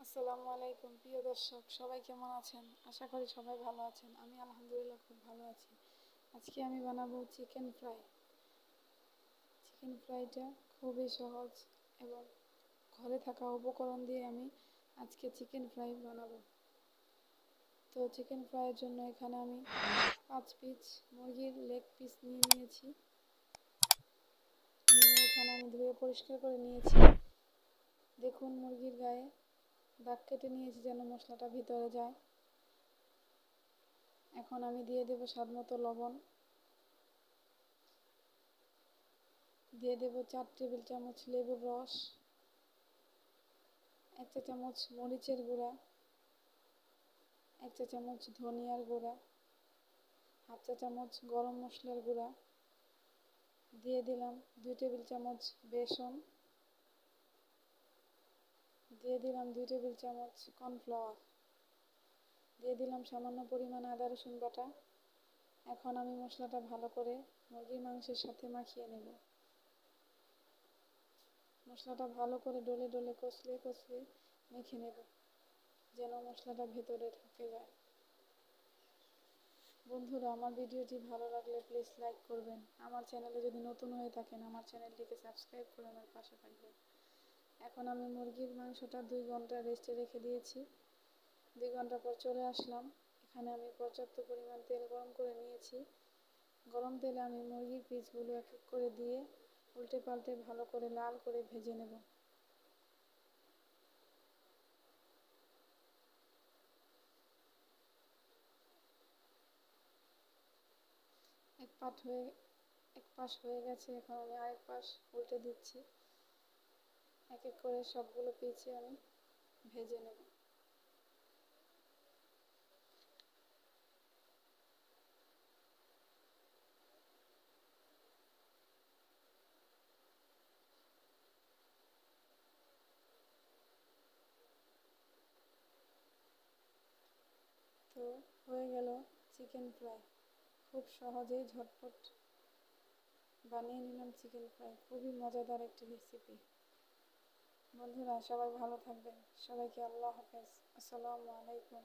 আসসালামু আলাইকুম প্রিয় দর্শক, সবাই কেমন আছেন? আশা করি সবাই ভালো আছেন। আমি আলহামদুলিল্লাহ খুব ভালো আছি। আজকে আমি বানাবো চিকেন ফ্রাই। চিকেন ফ্রাইটা খুবই সহজ এবং ঘরে থাকা উপকরণ দিয়ে আমি আজকে চিকেন ফ্রাই বানাবো। তো চিকেন ফ্রাইয়ের জন্য এখানে আমি 5 পিস মুরগির লেগ পিস নিয়েছি। এখানে আমি ধুয়ে পরিষ্কার করে নিয়েছি। দেখুন মুরগির গায়ে দাগ কেটে নিয়েছি যেন মশলাটা ভিতরে যায়। এখন আমি দিয়ে দেব স্বাদমতো লবণ, দিয়ে দেব 4 টেবিল চামচ লেবুর রস, 1 চা চামচ মরিচের গুঁড়া, 1 চা চামচ ধনিয়ার গুঁড়া, হাফ চা চামচ গরম মশলার গুঁড়া, দিয়ে দিলাম 2 টেবিল চামচ বেসন, দিয়ে দিলাম 2 টেবিল চামচ কর্নফ্লাওয়ার, দিয়ে দিলাম সামান্য পরিমাণ আদা রসুন বাটা। এখন আমি মশলাটা ভালো করে মুরগির মাংসের সাথে মাখিয়ে নেব। মশলাটা ভালো করে ডলে ডলে কষলে কষলে মেখে নেব যেন মশলাটা ভেতরে ঢুকে যায়। বন্ধুরা, আমার ভিডিওটি ভালো লাগলে প্লিজ লাইক করবেন। আমার চ্যানেলে যদি নতুন হয়ে থাকেন আমার চ্যানেলটিকে সাবস্ক্রাইব করে আমার পাশে থাকবেন। এখন আমি মুরগির মাংসটা 2 ঘন্টা রেস্টে রেখে দিয়েছি। 2 ঘন্টা পর চলে আসলাম। এখানে আমি পর্যাপ্ত পরিমাণ তেল গরম করে নিয়েছি। গরম তেলে আমি মুরগির পিসগুলো এক এক করে দিয়ে উল্টে পাল্টে ভালো করে লাল করে ভেজে নেব। এক পাশ হয়ে গেছে, এখন আমি আরেক পাশ উল্টে দিচ্ছি। এক এক করে সবগুলো পিসে আমি ভেজে নেব। তো হয়ে গেল চিকেন ফ্রাই। খুব সহজেই ঝটপট বানিয়ে নিলাম চিকেন ফ্রাই। খুবই মজাদার একটি রেসিপি। বন্ধুরা, সবাই ভালো থাকবেন। সবাইকে আল্লাহ হাফেজ। আসসালামু আলাইকুম।